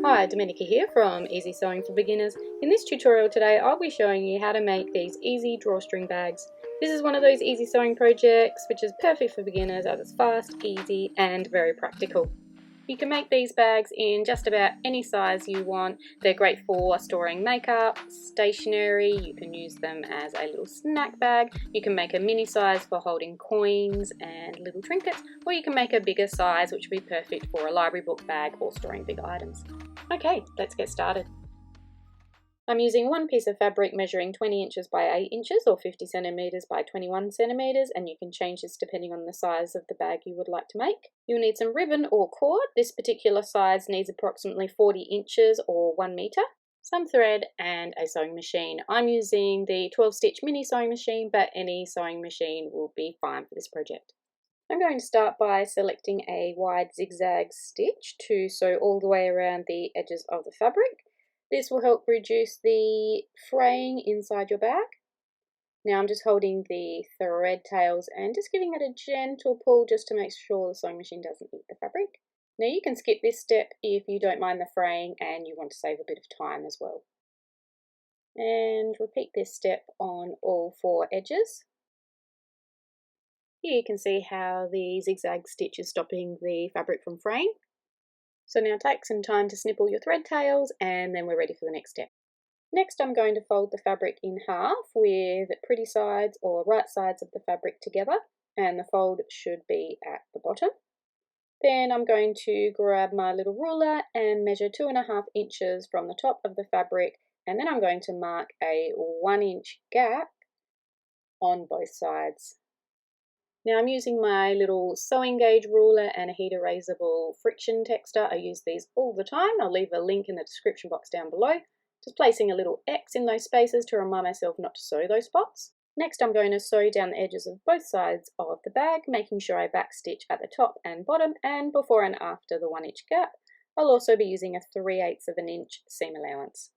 Hi, Domenica here from Easy Sewing for Beginners. In this tutorial today I'll be showing you how to make these easy drawstring bags. This is one of those easy sewing projects which is perfect for beginners as it's fast, easy and very practical. You can make these bags in just about any size you want. They're great for storing makeup, stationery, you can use them as a little snack bag, you can make a mini size for holding coins and little trinkets, or you can make a bigger size which would be perfect for a library book bag or storing big items. Okay, let's get started. I'm using one piece of fabric measuring 20 inches by 8 inches or 50 centimeters by 21 centimeters, and you can change this depending on the size of the bag you would like to make. You'll need some ribbon or cord. This particular size needs approximately 40 inches or 1 meter, some thread and a sewing machine. I'm using the 12 stitch mini sewing machine, but any sewing machine will be fine for this project. I'm going to start by selecting a wide zigzag stitch to sew all the way around the edges of the fabric. This will help reduce the fraying inside your bag. Now I'm just holding the thread tails and just giving it a gentle pull just to make sure the sewing machine doesn't eat the fabric. Now you can skip this step if you don't mind the fraying and you want to save a bit of time as well. And repeat this step on all 4 edges. Here you can see how the zigzag stitch is stopping the fabric from fraying. So now take some time to snip all your thread tails and then we're ready for the next step. Next I'm going to fold the fabric in half with pretty sides or right sides of the fabric together, and the fold should be at the bottom. Then I'm going to grab my little ruler and measure 2.5 inches from the top of the fabric, and then I'm going to mark a 1 inch gap on both sides. Now I'm using my little sewing gauge ruler and a heat erasable Frixion texter. I use these all the time. I'll leave a link in the description box down below. Just placing a little X in those spaces to remind myself not to sew those spots. Next I'm going to sew down the edges of both sides of the bag, making sure I backstitch at the top and bottom, and before and after the 1 inch gap. I'll also be using a 3/8 of an inch seam allowance.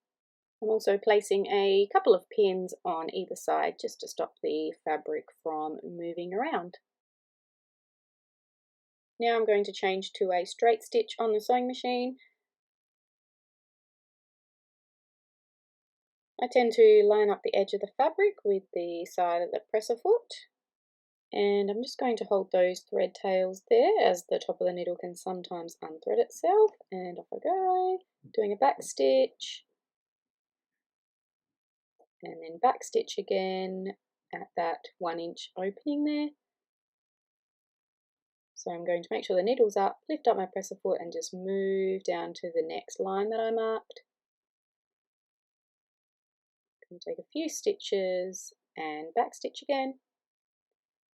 I'm also placing a couple of pins on either side just to stop the fabric from moving around. Now I'm going to change to a straight stitch on the sewing machine. I tend to line up the edge of the fabric with the side of the presser foot, and I'm just going to hold those thread tails there as the top of the needle can sometimes unthread itself, and off I go, doing a back stitch and then back stitch again at that 1 inch opening there. So I'm going to make sure the needle's up, lift up my presser foot and just move down to the next line that I marked. Take a few stitches and back stitch again,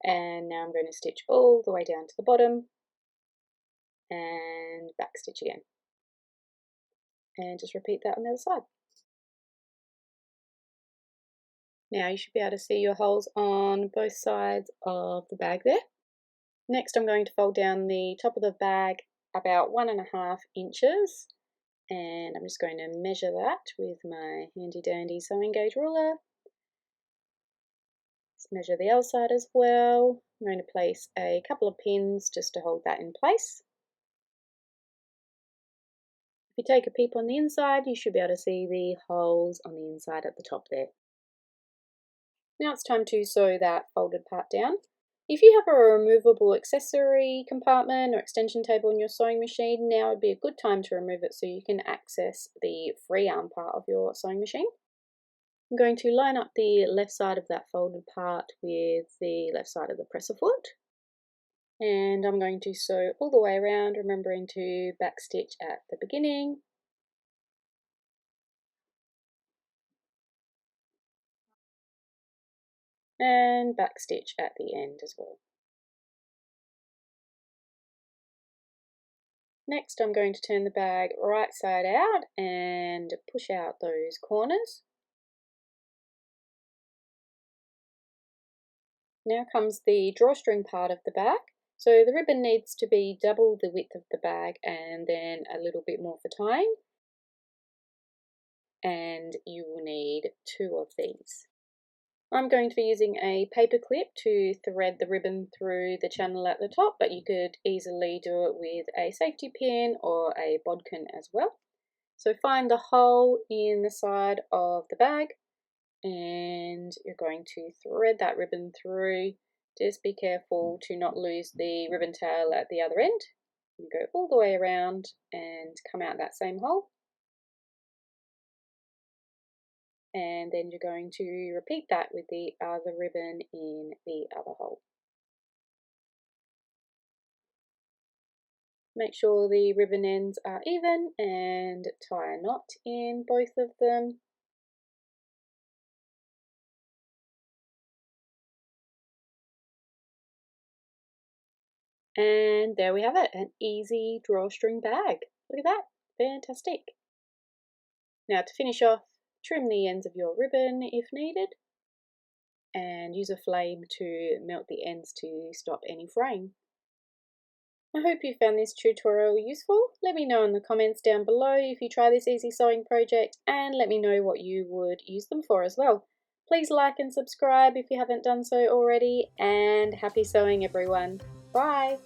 and now I'm going to stitch all the way down to the bottom and back stitch again, and just repeat that on the other side. Now you should be able to see your holes on both sides of the bag there. Next I'm going to fold down the top of the bag about 1.5 inches, and I'm just going to measure that with my handy dandy sewing gauge ruler. Let's measure the other side as well. I'm going to place a couple of pins just to hold that in place. If you take a peep on the inside, you should be able to see the holes on the inside at the top there. Now it's time to sew that folded part down. If you have a removable accessory compartment or extension table in your sewing machine, now would be a good time to remove it so you can access the free arm part of your sewing machine. I'm going to line up the left side of that folded part with the left side of the presser foot, and I'm going to sew all the way around, remembering to backstitch at the beginning and backstitch at the end as well. Next I'm going to turn the bag right side out and push out those corners. Now comes the drawstring part of the bag. So the ribbon needs to be double the width of the bag and then a little bit more for tying. And you will need 2 of these. I'm going to be using a paper clip to thread the ribbon through the channel at the top, but you could easily do it with a safety pin or a bodkin as well. So find the hole in the side of the bag and you're going to thread that ribbon through. Just be careful to not lose the ribbon tail at the other end. You go all the way around and come out that same hole. And then you're going to repeat that with the other ribbon in the other hole. Make sure the ribbon ends are even and tie a knot in both of them. And there we have it, an easy drawstring bag. Look at that, fantastic. Now to finish off, trim the ends of your ribbon if needed and use a flame to melt the ends to stop any fraying. I hope you found this tutorial useful. Let me know in the comments down below if you try this easy sewing project and let me know what you would use them for as well. Please like and subscribe if you haven't done so already, and happy sewing everyone. Bye!